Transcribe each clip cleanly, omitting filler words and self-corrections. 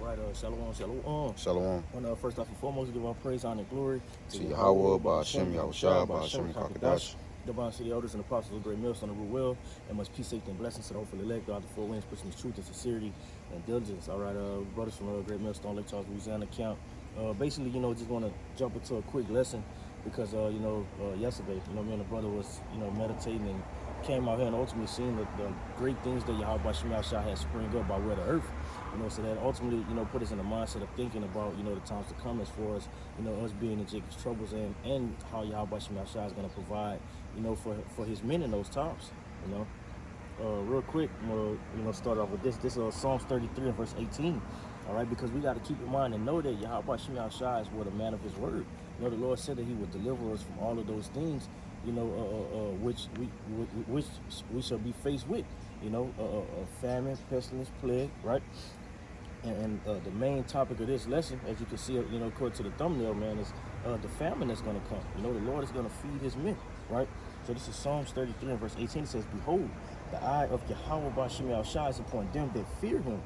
right, shalom, shalom. Shalom. First off and foremost, give our praise, honor, and glory To to Yahweh, Yahweh, by Ba'ashem, Hashem, Yahushua, by Hashem, Ba'ashem, Kakadash, Kakadash. divine city elders and apostles of great millstone of root will, and much peace, safety, and blessings to the hopeful elect, God the four winds, pushing his truth and sincerity and diligence. All right, brothers from great millstone, Lake Charles, Louisiana account. Basically, just want to jump into a quick lesson because, yesterday, me and the brother was, meditating and came out here and ultimately seeing the great things that Yahweh Shema Shah has spring up by way of the earth. So that ultimately, put us in the mindset of thinking about, the times to come as far as, us being in Jacob's troubles and how Yahweh Shema Shah is going to provide, for his men in those times, real quick, start off with this. This is Psalms 33 and verse 18. All right, because we got to keep in mind and know that Yahweh Shema Shah is what a man of his word. The Lord said that he would deliver us from all of those things, which we shall be faced with, famine, pestilence, plague, right? And the main topic of this lesson, as you can see, according to the thumbnail, man, is the famine that's going to come. The Lord is going to feed his men, right? So this is Psalms 33 and verse 18. It says, "Behold, the eye of Yahweh Ba'ashem Shai is upon them that fear him,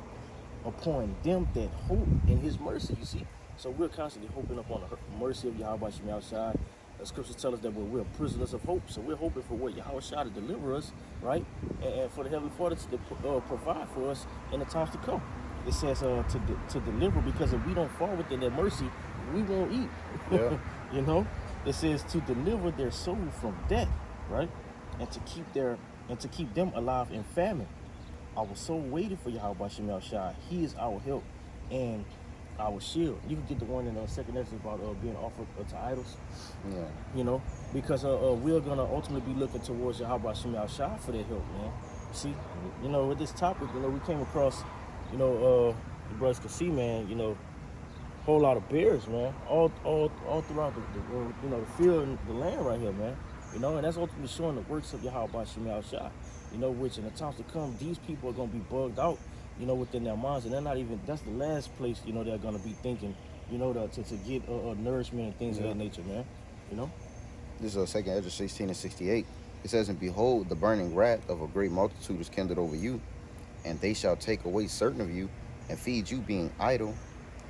upon them that hope in his mercy." You see? So we're constantly hoping upon the mercy of Yahweh Ba'ashem Shai. The scriptures tell us that we're prisoners of hope. So we're hoping for what Yahweh Shai to deliver us, right? And for the Heavenly Father to provide for us in the times to come. It says to deliver, because if we don't fall within their mercy, we won't eat. Yeah. It says to deliver their soul from death, right? And to keep them alive in famine. Our soul waited for Yahweh Shema Shai. He is our help and our shield. You can get the one in the second lesson about being offered to idols. Yeah. Because we're gonna ultimately be looking towards Yahweh Shema Shai for that help, man. See, with this topic, we came across, the brothers can see, man, whole lot of bears, man, all throughout the field and the land right here, man. And that's ultimately showing the works of Yahweh Shema Shai. Which in the times to come, these people are gonna be bugged out, within their minds, and they're not even. That's the last place, they're gonna be thinking, to get nourishment and things of that nature, man. This is 2 Ezra 16 and 68. It says, "And behold, the burning wrath of a great multitude is kindled over you, and they shall take away certain of you, and feed you, being idle,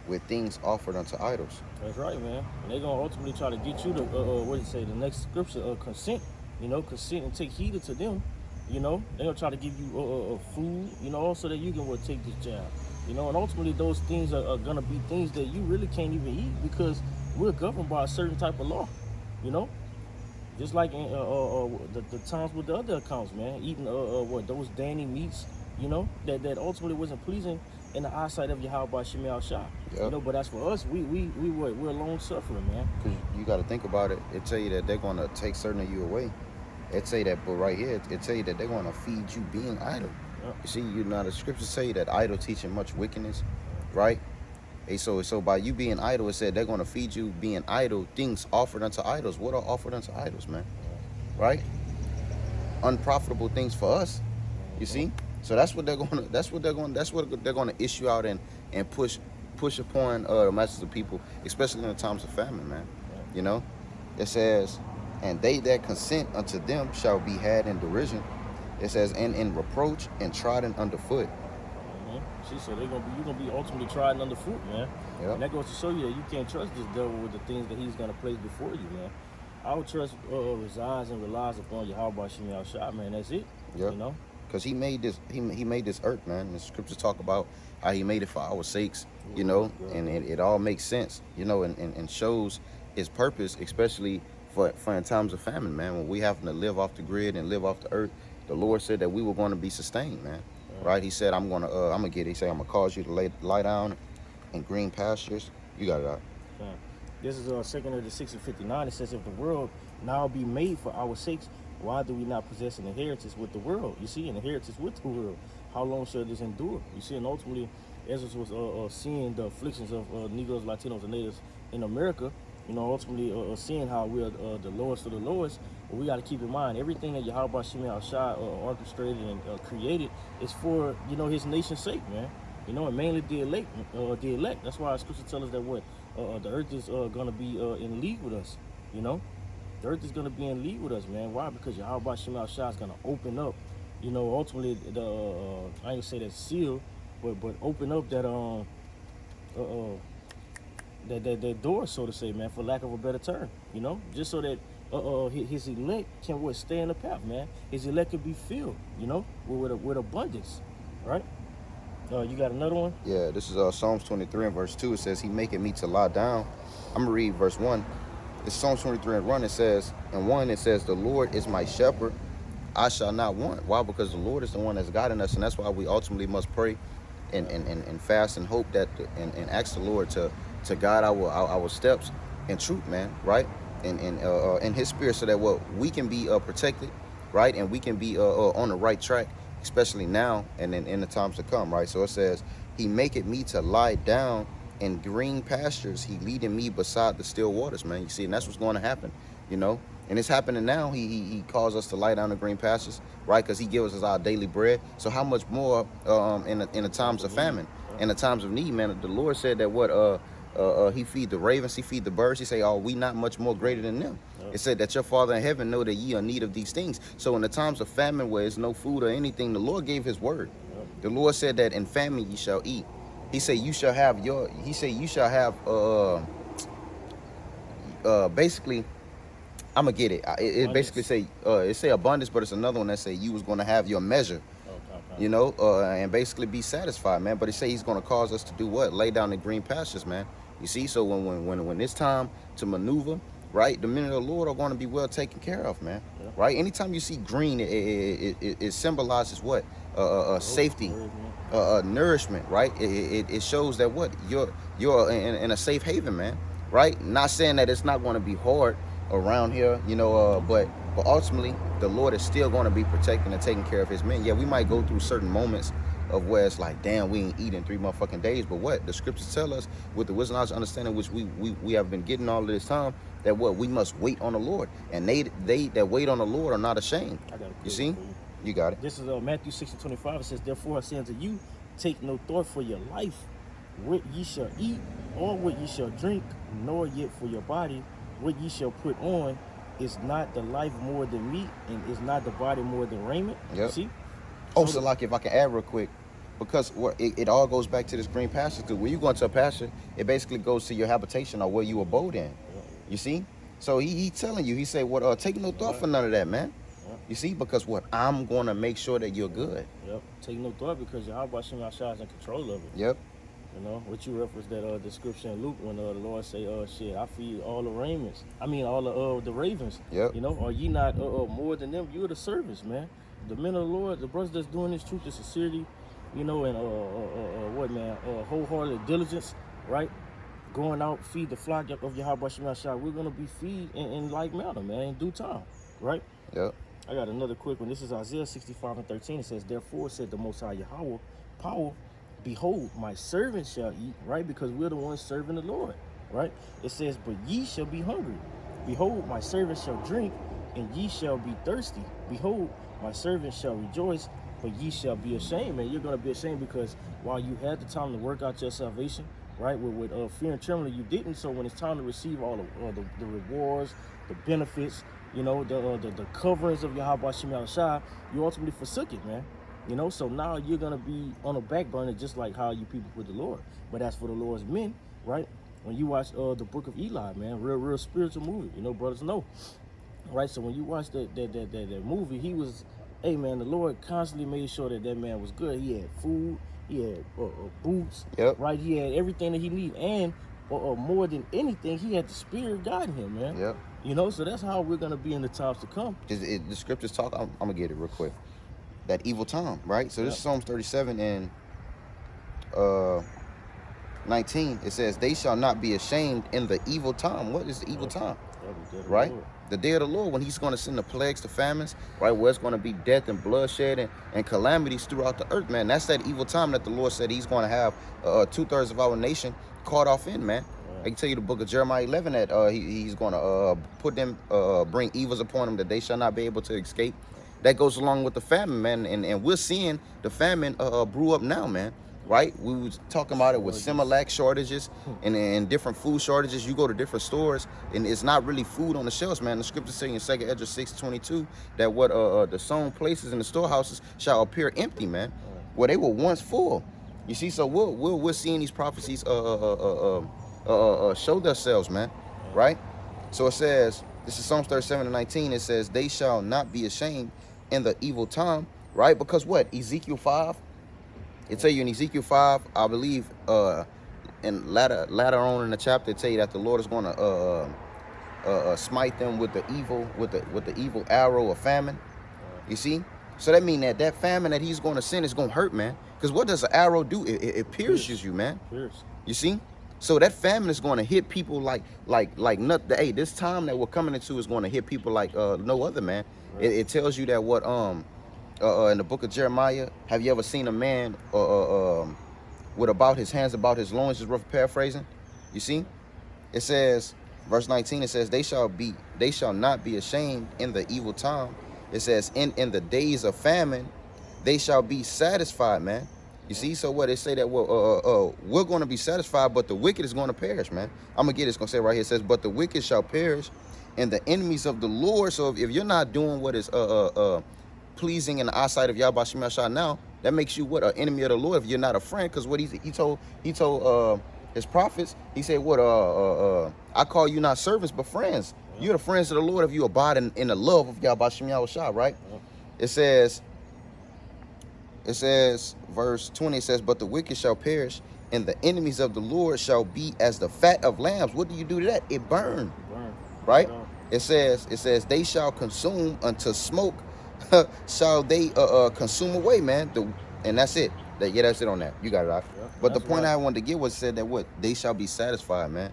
with things offered unto idols." That's right, man. And they're gonna ultimately try to get you to what did it say? The next scripture, consent. Consent and take heed to them. They're gonna try to give you food. So that you can take this job. And ultimately those things are gonna be things that you really can't even eat because we're governed by a certain type of law. Just like in the times with the other accounts, man, eating those danny meats, that ultimately wasn't pleasing in the eyesight of Yahweh Shema Shai. Yep. But as for us, we're long suffering, man. Because you got to think about it. It tell you that they're going to take certain of you away. It say that, but right here, it tell you that they're going to feed you being idle. Yep. You see, the scriptures say that idle teaching much wickedness, right? Hey, so by you being idle, it said they're going to feed you being idle, things offered unto idols. What are offered unto idols, man? Right? Unprofitable things for us. You see? So that's what they're going to issue out and push upon the masses of people, especially in the times of famine, man. It says, "And they that consent unto them shall be had in derision." It says, "And in reproach and trodden underfoot." See, so you're gonna be ultimately trodden underfoot, man. Yep. And that goes to show you that you can't trust this devil with the things that he's gonna place before you, man. Our trust resides and relies upon Yahweh Shema Shai, man. That's it. Yep. Because he made this, he made this earth, man. The scriptures talk about how he made it for our sakes, and it all makes sense, and shows his purpose, especially for in times of famine, man. When we have to live off the grid and live off the earth, the Lord said that we were going to be sustained, man. Right? He said, He said, "I'm gonna cause you to lie down in green pastures." You got it out. This is 2 Ezra 6 and 59. It says, "If the world now be made for our sakes, why do we not possess an inheritance with the world?" You see, an inheritance with the world. How long shall this endure? You see, and ultimately, Ezra was seeing the afflictions of Negroes, Latinos, and Natives in America. Ultimately seeing how we're the lowest of the lowest. But we got to keep in mind, everything that Yahweh Shema Shai orchestrated and created is for, his nation's sake, man. And mainly the elect. That's why scripture tells us that the earth is going to be in league with us, The earth is going to be in league with us, man. Why? Because Yahweh Shema Shai is going to open up, ultimately, I ain't gonna say that seal, but open up that that door, so to say, man, for lack of a better term, just so that his elect can what stay in the path, man. His elect can be filled, with abundance, right? You got another one? Yeah, this is Psalms 23 and verse 2. It says, He maketh me to lie down. I'm gonna read verse 1. It's Psalms 23 and 1. It says, and 1, it says, the Lord is my shepherd, I shall not want. Why? Because the Lord is the one that's guiding us, and that's why we ultimately must pray and fast and hope that and ask the Lord to guide our steps in truth, man, right? And in His Spirit, so that what we can be protected, right, and we can be on the right track, especially now and in the times to come, right? So it says, He maketh me to lie down in green pastures. He leading me beside the still waters, man. You see, and that's what's going to happen, And it's happening now. He calls us to lie down the green pastures, right? Because He gives us our daily bread. So how much more in the times of famine, in the times of need, man? The Lord said that He feed the ravens, He feed the birds. He say, "Are we not much more greater than them?" It said that your Father in heaven know that ye are in need of these things. So in the times of famine, where there's no food or anything, the Lord gave His word. The Lord said that in famine ye shall eat. He said you shall have basically, I'm gonna get it. It basically say it say abundance, but it's another one that say you was gonna have your measure. And basically be satisfied, man. But it say He's gonna cause us to do what? Lay down the green pastures, man. You see, so when it's time to maneuver, right, the men of the Lord are going to be well taken care of, man. Right? Anytime you see green, it symbolizes what? Safety, nourishment, right? It shows that what you're in a safe haven, man. Right? Not saying that it's not going to be hard around here, but ultimately the Lord is still going to be protecting and taking care of His men. Yeah, we might go through certain moments of where it's like, damn, we ain't eating 3 motherfucking days. But what the scriptures tell us, with the wisdom, knowledge, understanding which we have been getting all of this time, that what we must wait on the Lord, and they that wait on the Lord are not ashamed. You see, you got it. This is Matthew 6:25. It says, "Therefore I say unto you, take no thought for your life, what ye shall eat, or what ye shall drink, nor yet for your body, what ye shall put on. Is not the life more than meat, and is not the body more than raiment?" Yep. See? So like, if I can add real quick, because it all goes back to this green pasture. Because when you go into a pasture, it basically goes to your habitation or where you abode in. You see? So he telling you, he said, "What? Take no thought for none of that, man." You see? Because what? I'm going to make sure that you're good. Yep. Take no thought, because Yahweh Shem Yahshua is in control of it. Yep. What you referenced that description in Luke when the Lord say, shit, I feed all the raiments. I mean, all the ravens. Yep. Are ye not more than them? You're the servants, man. The men of the Lord, the brothers that's doing this truth, the sincerity, and wholehearted diligence, right? Going out, feed the flock of Yahweh Shem Yahshua. We're gonna be feed in like manner, man, in due time, right? Yep. I got another quick one. This is Isaiah 65:13. It says, "Therefore said the Most High Yahweh, power. Behold, my servants shall eat," right? Because we're the ones serving the Lord, right? It says, "But ye shall be hungry. Behold, my servants shall drink, and ye shall be thirsty. Behold, my servants shall rejoice, but ye shall be ashamed." And you're going to be ashamed because while you had the time to work out your salvation, right, with fear and trembling, you didn't. So when it's time to receive all the rewards, the benefits, the coverings of Yahweh Shem Yahshua, you ultimately forsook it, man. So now you're going to be on a back burner, just like how you people with the Lord. But as for the Lord's men, right, when you watch the Book of Eli, man, real spiritual movie, brothers know, right? So when you watch that movie, he was, hey, man, the Lord constantly made sure that man was good. He had food, he had boots, yep, right? He had everything that he needed, and more than anything, he had the Spirit guiding him, man. Yep. So that's how we're going to be in the times to come. The scriptures talk, I'm going to get it real quick. That evil time, right? So this is Psalms 37 and 19. It says, "They shall not be ashamed in the evil time." What is the evil time? Right? The day of the Lord, when He's going to send the plagues, the famines, right? Where it's going to be death and bloodshed and calamities throughout the earth, man. That's that evil time that the Lord said He's going to have 2/3 of our nation caught off in, man. I can tell you the book of Jeremiah 11 that He's going to put them, bring evils upon them that they shall not be able to escape. That goes along with the famine, man, and we're seeing the famine brew up now, man. Right? We was talking about it with Similac shortages and different food shortages. You go to different stores and it's not really food on the shelves, man. The scripture saying in 2 Ezra 6:22 that what the sown places in the storehouses shall appear empty, man. Where they were once full. You see, so we're seeing these prophecies show themselves, man, right? So it says, this is Psalms 37:19. It says, they shall not be ashamed in the evil time, right? Because what? Ezekiel 5. It tell you in Ezekiel 5, I believe, and later on in the chapter, it tell you that the Lord is going to smite them with the evil arrow of famine. You see, so that means that famine that he's going to send is going to hurt, man. Because what does an arrow do? It pierces you, man. You see, so that famine is going to hit people like nothing. Hey, this time that we're coming into is going to hit people like no other, man. Right. It tells you that what in the book of Jeremiah, have you ever seen a man with about his hands about his loins, just rough paraphrasing? You see, it says, verse 19, it says, they shall not be ashamed in the evil time. It says, in the days of famine, they shall be satisfied, man. You see, so what they say that we're going to be satisfied, but the wicked is going to perish, man. I'm gonna get it's gonna say right here. It says, but the wicked shall perish, and the enemies of the Lord. So if you're not doing what is pleasing in the eyesight of Yahweh Shem Yahshua now, that makes you what, an enemy of the Lord if you're not a friend. Because what he told his prophets, he said, what I call you not servants but friends. You're the friends of the Lord if you abide in the love of Yahweh Shem Yahshua, right? It says, verse 20, it says, but the wicked shall perish, and the enemies of the Lord shall be as the fat of lambs. What do you do to that? It burn. Right? It says, they shall consume until smoke shall they consume away, man. And that's it. That's it on that. You got it out. But the point I wanted to get was said that what? They shall be satisfied, man.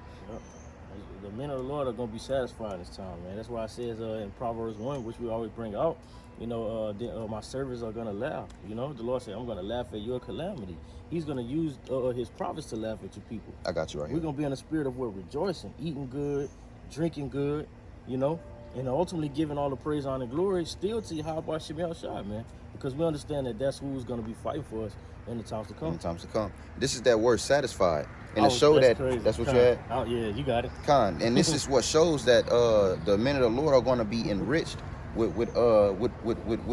The men of the Lord are going to be satisfied this time, man. That's why it says in Proverbs 1, which we always bring out, you know, my servants are going to laugh. You know, the Lord said, I'm going to laugh at your calamity. He's going to use his prophets to laugh at you people. I got you right here. We're going to be in the spirit of what? Rejoicing, eating good, drinking good, you know, and ultimately giving all the praise, honor, and glory still to Yahweh Shem Yahshua, man, because we understand that that's who's going to be fighting for us in the times to come. In the times to come. This is that word satisfied. And to show that crazy. That's what you had. Oh, yeah, you got it. Khan. And this is what shows that the men of the Lord are going to be enriched with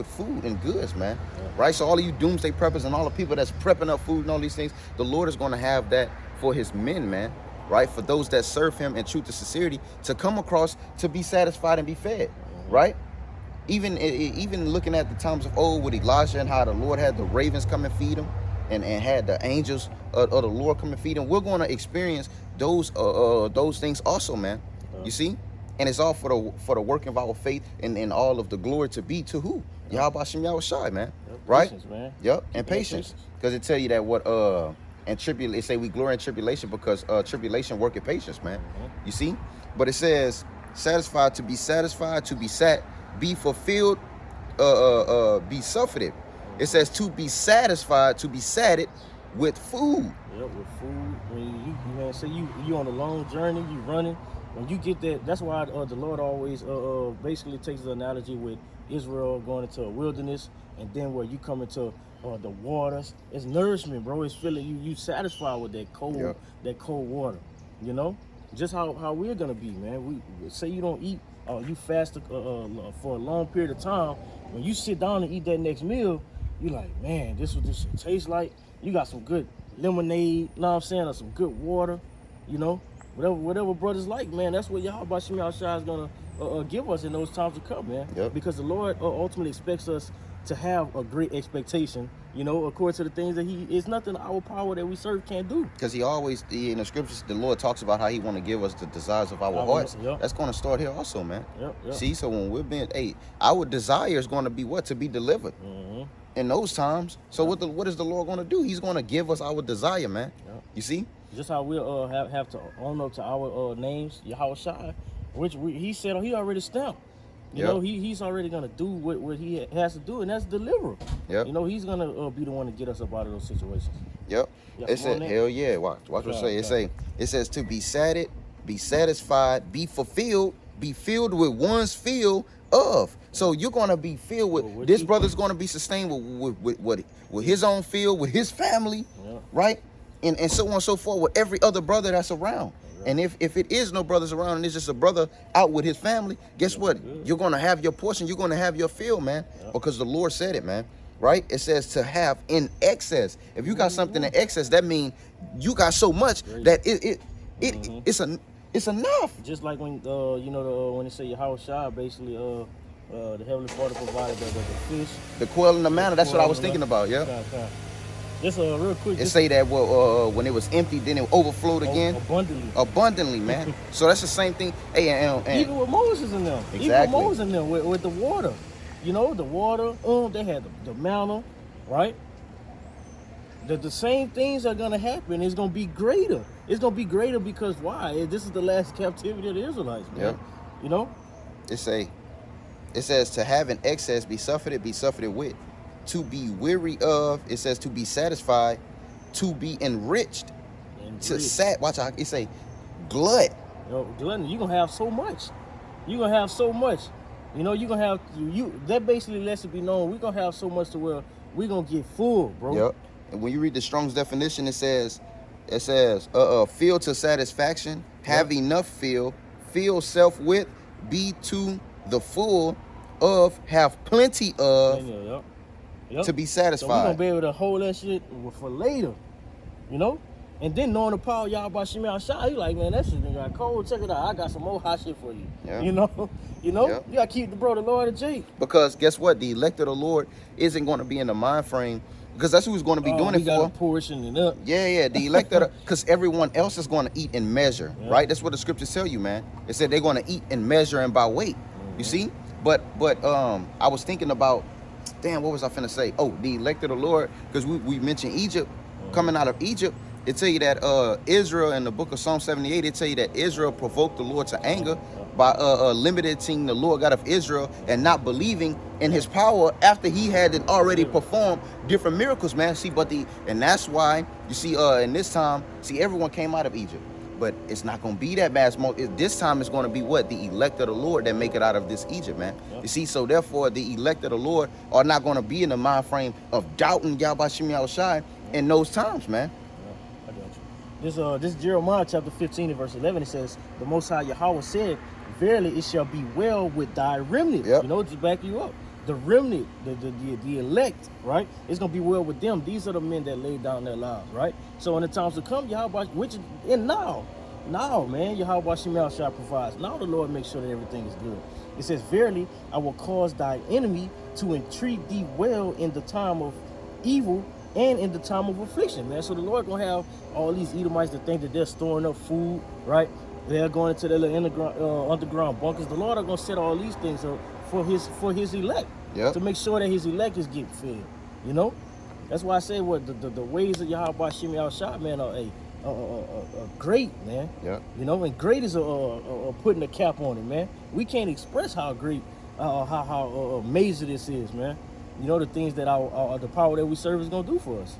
food and goods, man. Right? So all of you doomsday preppers and all the people that's prepping up food and all these things, the Lord is going to have that for his men, man. Right? For those that serve him in truth and sincerity to come across to be satisfied and be fed. Right? Even looking at the times of old with Elijah and how the Lord had the ravens come and feed him and had the angels of the Lord come and feed him, we're going to experience those things also, man. You see? And it's all for the working of our faith and all of the glory to be to who? Yahweh Shem Yahshua, man. Right? Patience, man. Yep. And patience. Because it tell you that what and tribulation, say we glory in tribulation because tribulation worketh patience, man. You see? But it says satisfied, to be sat, be fulfilled, be suffered. It says to be satisfied, to be sated with food. Yep, with food. When you man, say you on a long journey, you running. When you get that, that's why the Lord always basically takes the analogy with Israel going into a wilderness, and then where you come into the waters. It's nourishment, bro. It's filling you satisfied with that cold water. You know, just how we're gonna be, man. We say you don't eat, you fast for a long period of time. When you sit down and eat that next meal, you like, man, this is what this should taste like. You got some good lemonade, you know what I'm saying, or some good water, you know. Whatever brothers like, man, that's what Yahweh Shem Yahshua is gonna give us in those times to come, man. Because the Lord ultimately expects us to have a great expectation, you know, according to the things that it's nothing our power that we serve can't do. Because he always, in the scriptures, the Lord talks about how he want to give us the desires of our hearts. That's going to start here also, man. See, so when we're being, our desire is going to be what? To be delivered in those times. So what is the Lord going to do? He's going to give us our desire, man. You see? Just how we'll have to own up to our names, Yahweh, which he said he already stamped. You know, he's already gonna do what he has to do, and that's deliver. You know, he's gonna be the one to get us up out of those situations. It said, hell yeah. Watch what it say. It says to be sated, be satisfied, be fulfilled, be filled with one's fill of. So you're gonna be filled with this brother's gonna be sustained with his own fill, with his family, right? And so on and so forth with every other brother that's around. And if it is no brothers around and it's just a brother out with his family, guess what? You're going to have your portion. You're going to have your fill, man, because the Lord said it, man. Right? right? It says to have in excess. If you got something in excess, that means you got so much that it's enough. Just like when when they say Yahweh Shai, basically the Heavenly Father provided the fish, The quail and the manna. That's what I was thinking about. Yeah. Just real quick. It say that when it was empty, then it overflowed again. Abundantly, man. So that's the same thing. Hey, and even with Moses in them. Exactly. Even with Moses in them with the water. The water. They had the manna, right? The same things are gonna happen. It's gonna be greater. It's gonna be greater because why? This is the last captivity of the Israelites, man. Yep. It says to have an excess, be suffered with. To be weary of, it says to be satisfied, to be enriched. Watch out, it say glut. Gluttony, you're gonna have so much. You're gonna have so much. You're gonna have that basically lets it be known we're gonna have so much to where we're gonna get full, bro. Yep. And when you read the Strong's definition, it says feel to satisfaction, have enough feel self with, be to the full of, have plenty of, to be satisfied. So we're gonna be able to hold that shit for later, And then knowing the power of Yahweh Shemel Shai, you like, man, that shit got cold. Check it out. I got some more hot shit for you. Yeah. You gotta keep the Lord of Jake. Because guess what? The elect of the Lord isn't going to be in the mind frame, because that's who's going to be doing it for. Got portioning up. Yeah. The elect of because everyone else is going to eat in measure, right? That's what the scriptures tell you, man. It said they're going to eat in measure and by weight. You see? But I was thinking about, damn, what was I finna say? Oh, the elect of the Lord, because we mentioned Egypt, coming out of Egypt. It tell you that Israel, in the book of Psalm 78, it tell you that Israel provoked the Lord to anger by limiting the Lord God of Israel and not believing in his power after he had already performed different miracles, man. See, and that's why you see in this time, everyone came out of Egypt. But it's not going to be that mass. This time it's going to be what? The elect of the Lord that make it out of this Egypt, man. You see, so therefore the elect of the Lord are not going to be in the mind frame of doubting Yahweh Shemel Shai in those times, man. I got you. This Jeremiah chapter 15 and verse 11, it says, the Most High Yahweh said, verily it shall be well with thy remnant. To back you up. The remnant, the elect, right? It's going to be well with them. These are the men that laid down their lives, right? So in the times to come, Yahweh, now, man, Yahweh Shemel Shai provides. Now the Lord makes sure that everything is good. It says, verily, I will cause thy enemy to entreat thee well in the time of evil and in the time of affliction, man. So the Lord going to have all these Edomites that think that they're storing up food, right? They're going into their little underground bunkers. The Lord are going to set all these things up for his elect, to make sure that his elect is getting fed. That's why I say the ways of Yahweh Shemel Shai, man, are great, man. And great is putting a cap on it, man. We can't express how great, how amazing this is, man. The things that the power that we serve is gonna do for us.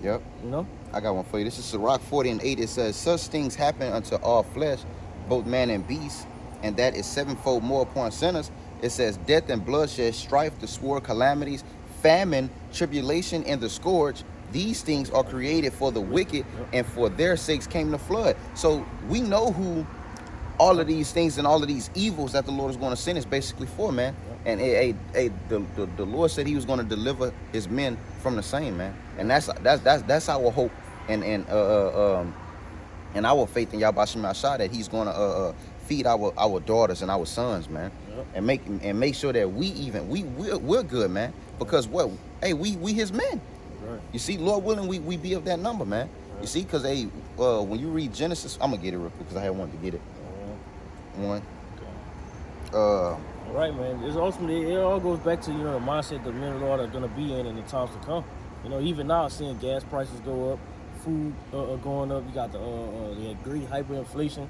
I got one for you. This is Sirach 40 and 8. It says, such things happen unto all flesh, both man and beast, and that is sevenfold more upon sinners. It says, death and bloodshed, strife, the sword, calamities, famine, tribulation, and the scourge. These things are created for the wicked, and for their sakes came the flood. So we know who all of these things and all of these evils that the Lord is going to send is basically for, man. And the Lord said he was going to deliver his men from the same, man. And that's our hope and our faith in Yahweh Shemel Shai, that he's going to feed our daughters and our sons, man. And make sure that we're good, man. Because what? Hey, we his men. Right. You see, Lord willing, we be of that number, man. Right. You see, because when you read Genesis, I'm gonna get it real quick because I had one to get it. One. Okay. All right, man. It's ultimately, it all goes back to the mindset that men of the Lord are gonna be in the times to come. Even now, seeing gas prices go up, food going up. You got the great hyperinflation.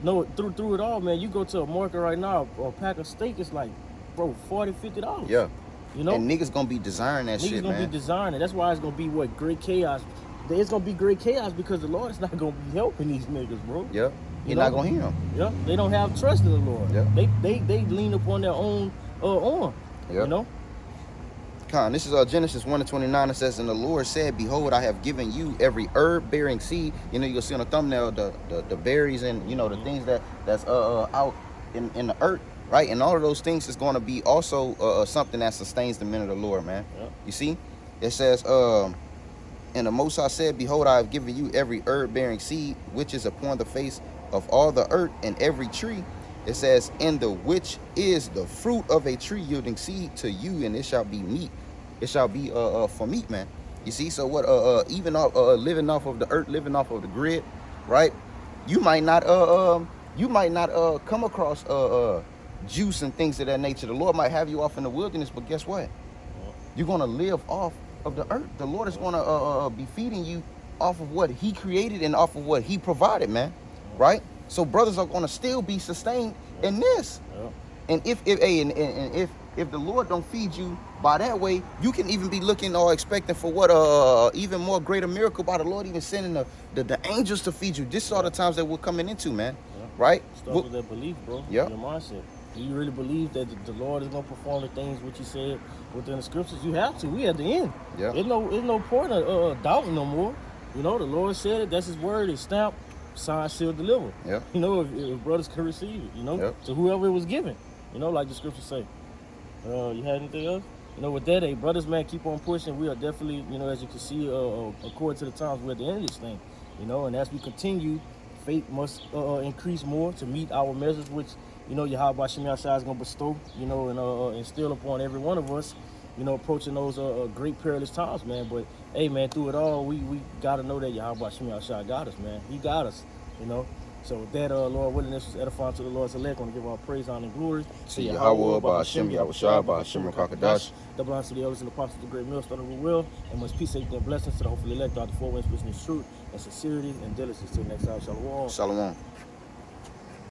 No, through it all, man. You go to a market right now, a pack of steak is like, bro, $40, $50. Yeah. And niggas gonna be desiring that shit, man. Niggas gonna be desiring it. That's why it's gonna be great chaos. It's gonna be great chaos because the Lord is not gonna be helping these niggas, bro. Yeah. You're not gonna hear them. Yeah. They don't have trust in the Lord. Yeah. They lean upon their own arm. Yeah. This is Genesis 1:29. It says, and the Lord said, behold, I have given you every herb bearing seed. You'll see on the thumbnail the berries and the things that's out in the earth. right? And all of those things is going to be also something that sustains the men of the Lord, man. Yep. You see, it says, and the Most High said, behold, I have given you every herb-bearing seed, which is upon the face of all the earth, and every tree. It says, in the which is the fruit of a tree yielding seed to you, and it shall be meat. It shall be for meat, man. You see, so what? Even living off of the earth, living off of the grid, right? You might not come across juice and things of that nature. The Lord might have you off in the wilderness, but guess what? You're gonna live off of the earth. The Lord is gonna be feeding you off of what He created and off of what He provided, man. Right? So brothers are gonna still be sustained in this. And if the Lord don't feed you by that way, you can even be looking or expecting for what even more greater miracle by the Lord even sending the angels to feed you. This are the times that we're coming into, man. Right? Start with that belief, bro. Yeah. Your mindset. Do you really believe that the Lord is gonna perform the things which He said within the scriptures? You have to. We at the end. Yeah. There's no point of doubting no more. You know, the Lord said it. That's His word. It's stamped, signed, sealed, delivered. Yeah. You know, if brothers can receive it. You know, Yep. to whoever it was given. You know, like the scriptures say. You had anything else? You know, with that, brothers, man, keep on pushing. We are definitely, you know, as you can see, according to the times, we're at the end of this thing. You know, and as we continue, faith must increase more to meet our measures, which, you know, Yahweh Shem Yahshua is going to bestow, you know, and instill upon every one of us, you know, approaching those great perilous times, man. But, hey, man, through it all, we got to know that Yahweh Shem Yahshua got us, man. He got us, you know. So with that, Lord willing, this was edifying to the Lord's elect. I want to give all praise, honor, and glory to Yahweh, by Hashem Yahushua, by Hashem Rakakadash. That belongs to the elders and the apostles of the great millstone of the will, and much peace, safety, and blessings to the hopefully elect out the four winds, which is truth and sincerity and diligence. Till next time, shalom. Shalom.